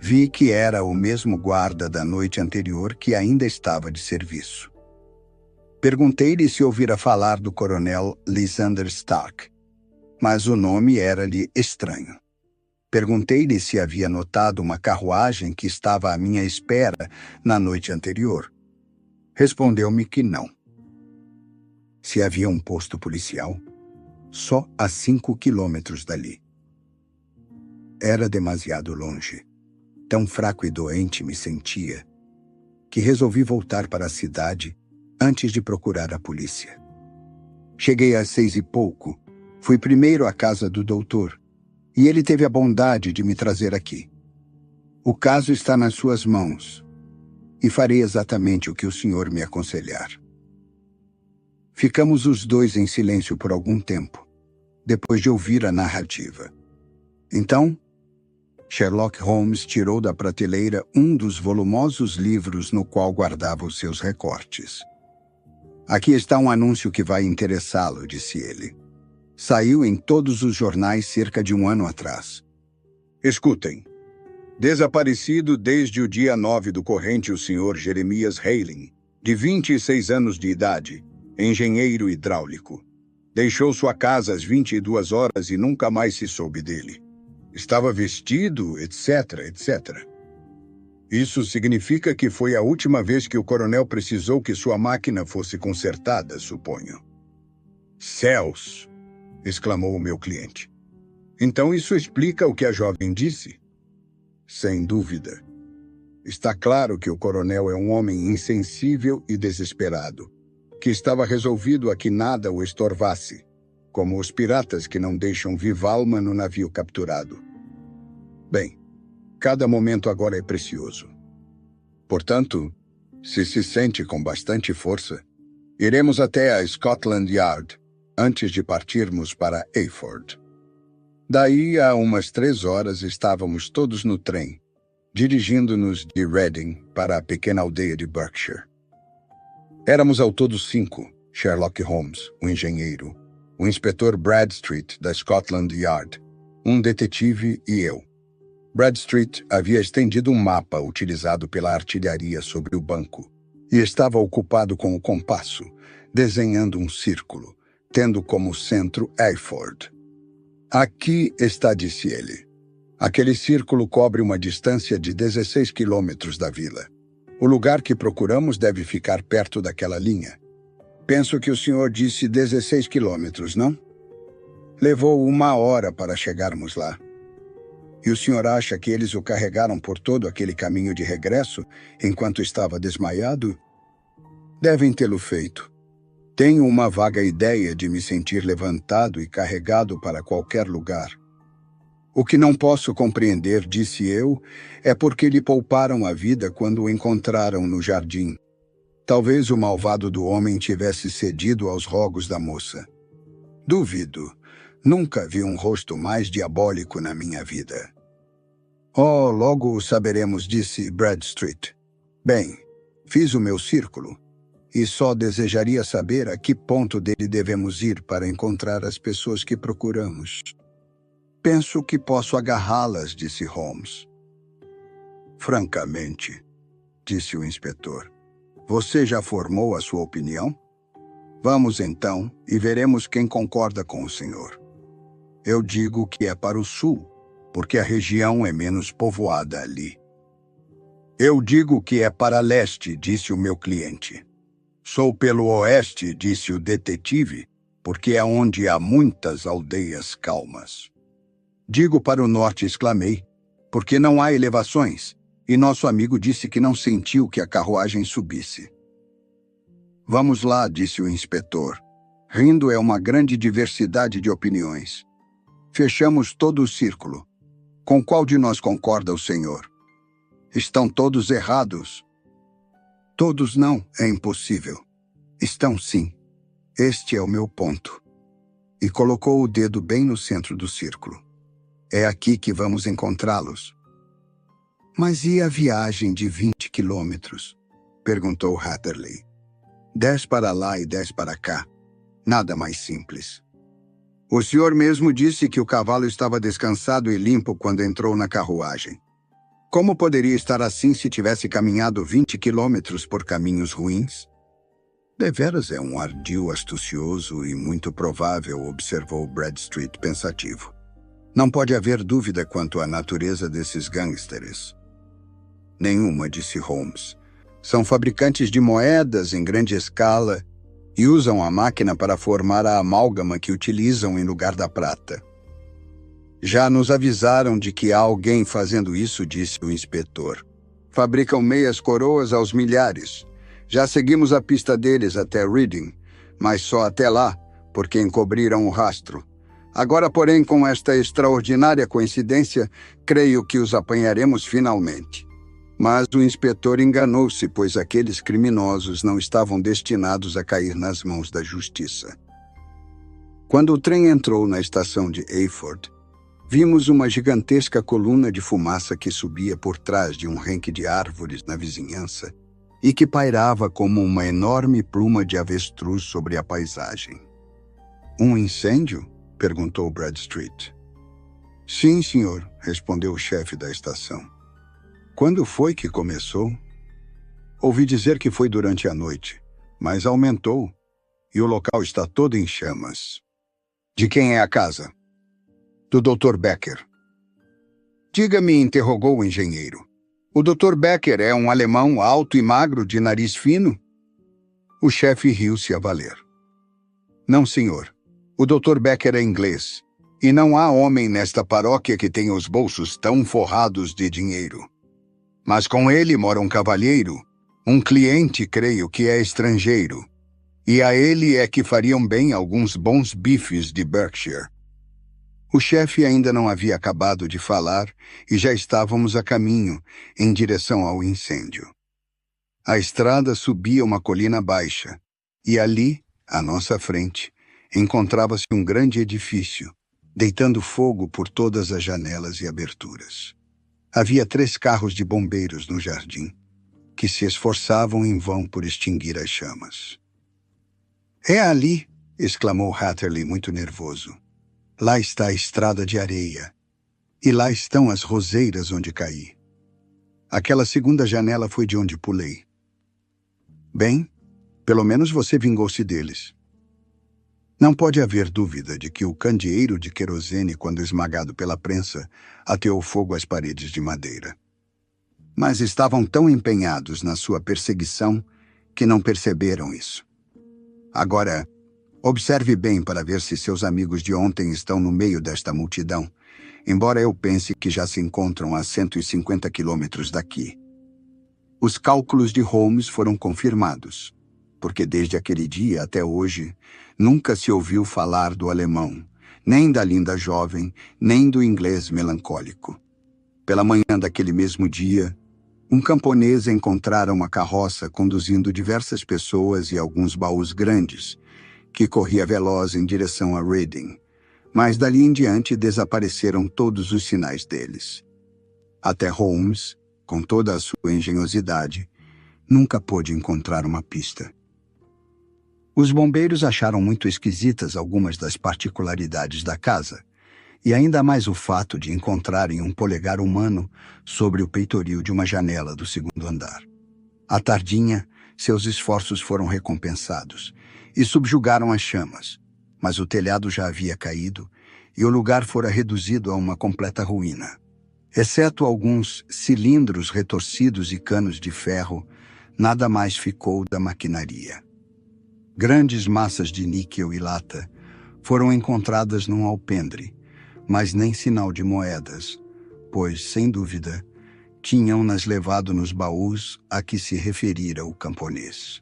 S1: Vi que era o mesmo guarda da noite anterior que ainda estava de serviço. Perguntei-lhe se ouvira falar do coronel Lysander Stark, mas o nome era-lhe estranho. Perguntei-lhe se havia notado uma carruagem que estava à minha espera na noite anterior. Respondeu-me que não. Se havia um posto policial, só a 5 quilômetros dali. Era demasiado longe. Tão fraco e doente me sentia, que resolvi voltar para a cidade antes de procurar a polícia. Cheguei às 6 e pouco, fui primeiro à casa do doutor, e ele teve a bondade de me trazer aqui. O caso está nas suas mãos, e farei exatamente o que o senhor me aconselhar. Ficamos os dois em silêncio por algum tempo, depois de ouvir a narrativa. Então, Sherlock Holmes tirou da prateleira um dos volumosos livros no qual guardava os seus recortes. "Aqui está um anúncio que vai interessá-lo", disse ele. "Saiu em todos os jornais cerca de 1 ano atrás. Escutem. Desaparecido desde o dia 9 do corrente o Sr. Jeremias Hailing, de 26 anos de idade, engenheiro hidráulico. Deixou sua casa às 22 horas e nunca mais se soube dele. Estava vestido, etc, etc. Isso significa que foi a última vez que o coronel precisou que sua máquina fosse consertada, suponho." "Céus!" exclamou o meu cliente. "Então isso explica o que a jovem disse. Sem dúvida. Está claro que o coronel é um homem insensível e desesperado, que estava resolvido a que nada o estorvasse, como os piratas que não deixam viva alma no navio capturado. Bem, cada momento agora é precioso. Portanto, se sente com bastante força, iremos até a Scotland Yard, antes de partirmos para Eyford. Daí a umas 3 horas estávamos todos no trem, dirigindo-nos de Reading para a pequena aldeia de Berkshire. Éramos ao todo 5, Sherlock Holmes, o engenheiro, o inspetor Bradstreet, da Scotland Yard, um detetive e eu. Bradstreet havia estendido um mapa utilizado pela artilharia sobre o banco e estava ocupado com o compasso, desenhando um círculo, tendo como centro Eyford. Aqui está, disse ele. Aquele círculo cobre uma distância de 16 quilômetros da vila. O lugar que procuramos deve ficar perto daquela linha. Penso que o senhor disse 16 quilômetros, não? Levou 1 hora para chegarmos lá. E o senhor acha que eles o carregaram por todo aquele caminho de regresso, enquanto estava desmaiado? Devem tê-lo feito. Tenho uma vaga ideia de me sentir levantado e carregado para qualquer lugar. O que não posso compreender, disse eu, é porque lhe pouparam a vida quando o encontraram no jardim. Talvez o malvado do homem tivesse cedido aos rogos da moça. Duvido. Nunca vi um rosto mais diabólico na minha vida. Oh, logo o saberemos, disse Bradstreet. Bem, fiz o meu círculo. E só desejaria saber a que ponto dele devemos ir para encontrar as pessoas que procuramos. Penso que posso agarrá-las, disse Holmes. Francamente, disse o inspetor, você já formou a sua opinião? Vamos então e veremos quem concorda com o senhor. Eu digo que é para o sul, porque a região é menos povoada ali. Eu digo que é para leste, disse o meu cliente. Sou pelo oeste, disse o detetive, porque é onde há muitas aldeias calmas. Digo para o norte, exclamei, porque não há elevações, e nosso amigo disse que não sentiu que a carruagem subisse. Vamos lá, disse o inspetor. Rindo é uma grande diversidade de opiniões. Fechamos todo o círculo. Com qual de nós concorda o senhor? Estão todos errados. Todos não, é impossível. Estão sim. Este é o meu ponto. E colocou o dedo bem no centro do círculo. É aqui que vamos encontrá-los. Mas e a viagem de 20 quilômetros? Perguntou Hatterley. 10 para lá e 10 para cá. Nada mais simples. O senhor mesmo disse que o cavalo estava descansado e limpo quando entrou na carruagem. Como poderia estar assim se tivesse caminhado 20 quilômetros por caminhos ruins? Deveras é um ardil astucioso e muito provável, observou Bradstreet pensativo. Não pode haver dúvida quanto à natureza desses gangsters. Nenhuma, disse Holmes. São fabricantes de moedas em grande escala e usam a máquina para formar a amálgama que utilizam em lugar da prata. Já nos avisaram de que há alguém fazendo isso, disse o inspetor. Fabricam meias coroas aos milhares. Já seguimos a pista deles até Reading, mas só até lá, porque encobriram o rastro. Agora, porém, com esta extraordinária coincidência, creio que os apanharemos finalmente. Mas o inspetor enganou-se, pois aqueles criminosos não estavam destinados a cair nas mãos da justiça. Quando o trem entrou na estação de Eyford, vimos uma gigantesca coluna de fumaça que subia por trás de um renque de árvores na vizinhança e que pairava como uma enorme pluma de avestruz sobre a paisagem. Um incêndio? Perguntou Bradstreet. Sim, senhor, respondeu o chefe da estação. Quando foi que começou? Ouvi dizer que foi durante a noite, mas aumentou e o local está todo em chamas. De quem é a casa? Do Dr. Becker. Diga-me, interrogou o engenheiro. O Dr. Becker é um alemão alto e magro de nariz fino? O chefe riu-se a valer. Não, senhor. O Dr. Becker é inglês E não há homem nesta paróquia que tenha os bolsos tão forrados de dinheiro. Mas com ele mora um cavalheiro, um cliente, creio, que é estrangeiro. E a ele é que fariam bem alguns bons bifes de Berkshire. O chefe ainda não havia acabado de falar e já estávamos a caminho, em direção ao incêndio. A estrada subia uma colina baixa, e ali, à nossa frente, encontrava-se um grande edifício, deitando fogo por todas as janelas e aberturas. Havia 3 carros de bombeiros no jardim, que se esforçavam em vão por extinguir as chamas. "É ali!" exclamou Hatterley, muito nervoso. "Lá está a estrada de areia, e lá estão as roseiras onde caí. Aquela segunda janela foi de onde pulei. Bem, pelo menos você vingou-se deles." Não pode haver dúvida de que o candeeiro de querosene, quando esmagado pela prensa, ateou fogo às paredes de madeira. Mas estavam tão empenhados na sua perseguição que não perceberam isso. Agora, observe bem para ver se seus amigos de ontem estão no meio desta multidão, embora eu pense que já se encontram a 150 quilômetros daqui. Os cálculos de Holmes foram confirmados, porque desde aquele dia até hoje nunca se ouviu falar do alemão, nem da linda jovem, nem do inglês melancólico. Pela manhã daquele mesmo dia, um camponês encontrara uma carroça conduzindo diversas pessoas e alguns baús grandes, que corria veloz em direção a Reading, mas dali em diante desapareceram todos os sinais deles. Até Holmes, com toda a sua engenhosidade, nunca pôde encontrar uma pista. Os bombeiros acharam muito esquisitas algumas das particularidades da casa, e ainda mais o fato de encontrarem um polegar humano sobre o peitoril de uma janela do segundo andar. À tardinha, seus esforços foram recompensados e subjugaram as chamas, mas o telhado já havia caído e o lugar fora reduzido a uma completa ruína. Exceto alguns cilindros retorcidos e canos de ferro, nada mais ficou da maquinaria. Grandes massas de níquel e lata foram encontradas num alpendre, mas nem sinal de moedas, pois, sem dúvida, tinham-nas levado nos baús a que se referira o camponês.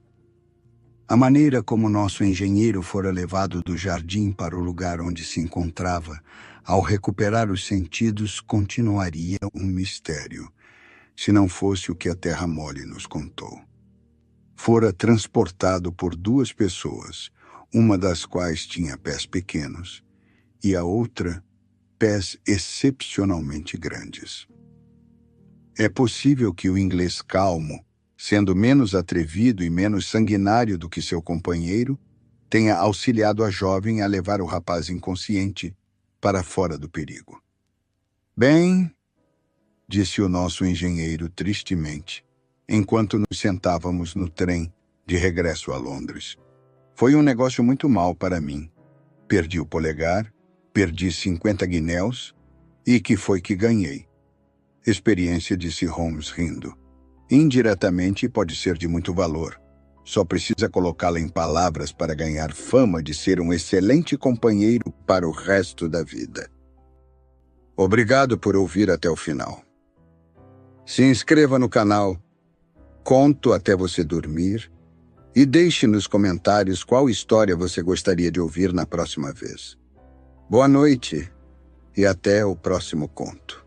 S1: A maneira como nosso engenheiro fora levado do jardim para o lugar onde se encontrava, ao recuperar os sentidos, continuaria um mistério, se não fosse o que a Terra Mole nos contou. Fora transportado por 2 pessoas, uma das quais tinha pés pequenos, e a outra, pés excepcionalmente grandes. É possível que o inglês calmo, sendo menos atrevido e menos sanguinário do que seu companheiro, tenha auxiliado a jovem a levar o rapaz inconsciente para fora do perigo. "Bem", disse o nosso engenheiro tristemente, enquanto nos sentávamos no trem de regresso a Londres. "Foi um negócio muito mau para mim. Perdi o polegar, perdi 50 guinéus, e que foi que ganhei?" "Experiência", disse Holmes rindo. "Indiretamente pode ser de muito valor. Só precisa colocá-la em palavras para ganhar fama de ser um excelente companheiro para o resto da vida." Obrigado por ouvir até o final. Se inscreva no canal, conto até você dormir, e deixe nos comentários qual história você gostaria de ouvir na próxima vez. Boa noite e até o próximo conto.